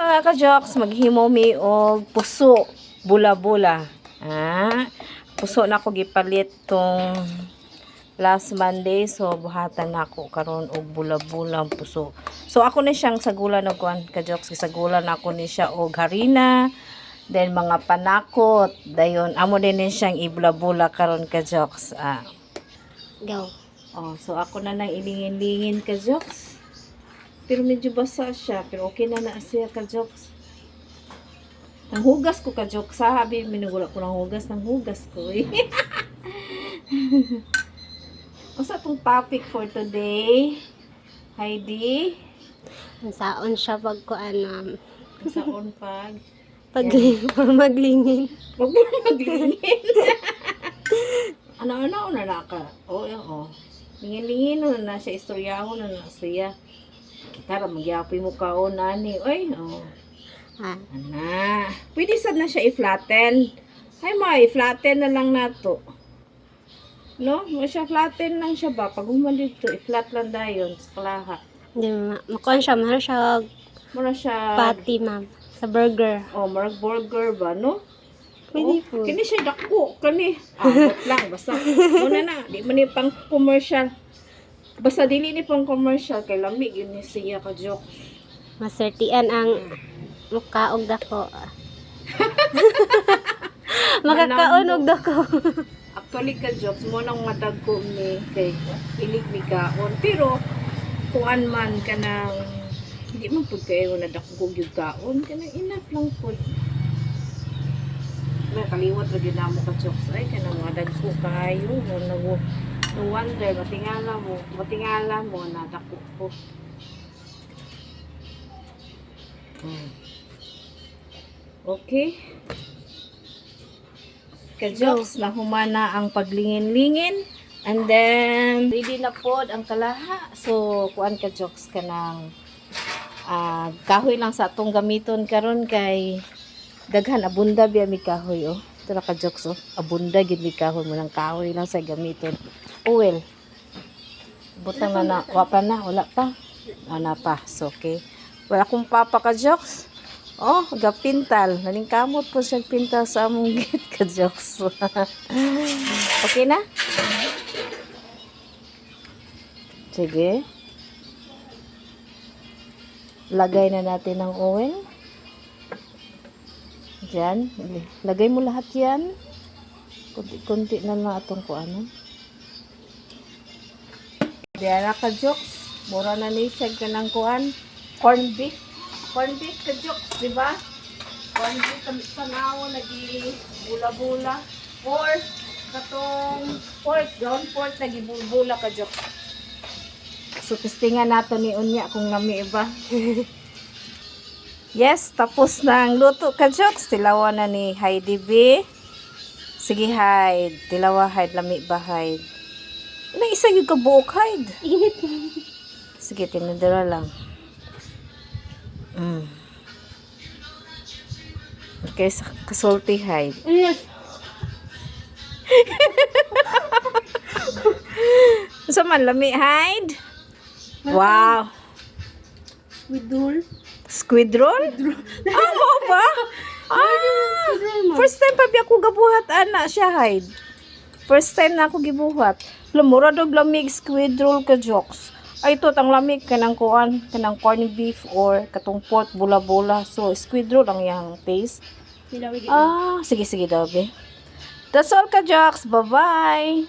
mga ka-jokes, maghimo mi og puso, bula-bula. Puso na ako gipalit tong last Monday, so buhatan na ako karon og bula-bula puso. So ako na siyang sagulan og kuan ka-jokes, sagulan ako ni siya og harina, then mga panakot, dayon amo din ni siyang ibula-bula karon ka-jokes. Go. So ako na nang ilingin-lingin ka-jokes. Pero medyo basa siya. Pero okay na siya ka-jokes. Nanghugas ko ka-jokes. Sabi, minugula ko ng hugas. Nanghugas ko eh. Usa tong topic for today, Heidi? Saon siya pag kuan Saon pag? maglingin. Huwag mo maglingin. Ano na ka? Oo. Lingin-lingin na siya. Istoryahon na siya. Tara, magyapoy mo kaon nani. Oy, Ana. Pwede sad na siya i-flatten. Ay, i-flatten na lang nato. No? Mo siya flatten lang siya ba? Pag humalit to, i-flat lang dayon sa kalaha. Di makuan siya, mahal siya Mura siya patty, ma'am. Sa burger. marag burger ba, no? Pwede po. Kini siya dako, kani. Wait lang, basta. Muna na, di man ni pang commercial. Basta dili ni pang commercial kay lamig yun ni siya ka-joke. Masertian ang mukha og dako. Makakaon og dako. Actually ka-jokes mo nang matag ko ni kay ilig ni kaon. Pero kuan man kanang hindi man pud kayo na dako gyud kaon kanang enough lang pud. May kaliwat ra gyud namo ka-jokes ay kanang mga dagko kayo no wonder matingala mo na dako ko. Okay. Ka-jokes na humana ang paglingin-lingin and then ready na pod ang kalaha. So kuan ka-jokes kanang kahoy lang sa atong gamiton karon kay daghan abunda biya mi kahoy Tara ka-jokes abunda gid mi kahoy mo nang kahoy lang sa gamiton. Well. Butang na wala pa. Ana pa. So okay. Wala akong papa ka-jokes. Gapintal. Nalingkamot po siya pintal sa among gate ka-jokes. Okay na? Sige. Lagay na natin ang oil. Diyan. Lagay mo lahat yan. Kunti-kunti na lang atong kuanan. Diyan na ka-jokes. Mura na ni siya kanang kuan. Corn beef ka-jokes, di ba? Corn beef tanaw lagi bula-bula. Pork katong ground pork lagi bula ka-jokes. So testingan nato ni unya kung lami ba. Yes, tapos na ang luto ka-jokes. Tilawa na ni Heidi B. Sige Heidi, tilawa Heidi, lami ba Heidi? Ilang isa yung kabuok Heidi? Init. Sige, tinadara lang. Okay, kasulti Heidi. Yes. Sa man lami Heidi? Wow. Squid roll? Mo ba? First time pa biya ko gabuhat ana siya Heidi. First time na ako gibuhat. Mura dog lamig squid roll ka-jokes. Ay ito ang lamig kanang kuan, kanang corned beef or katong pork bula-bula. So squid roll ang yang taste. Sige daw be. That's all ka-jokes. Bye-bye.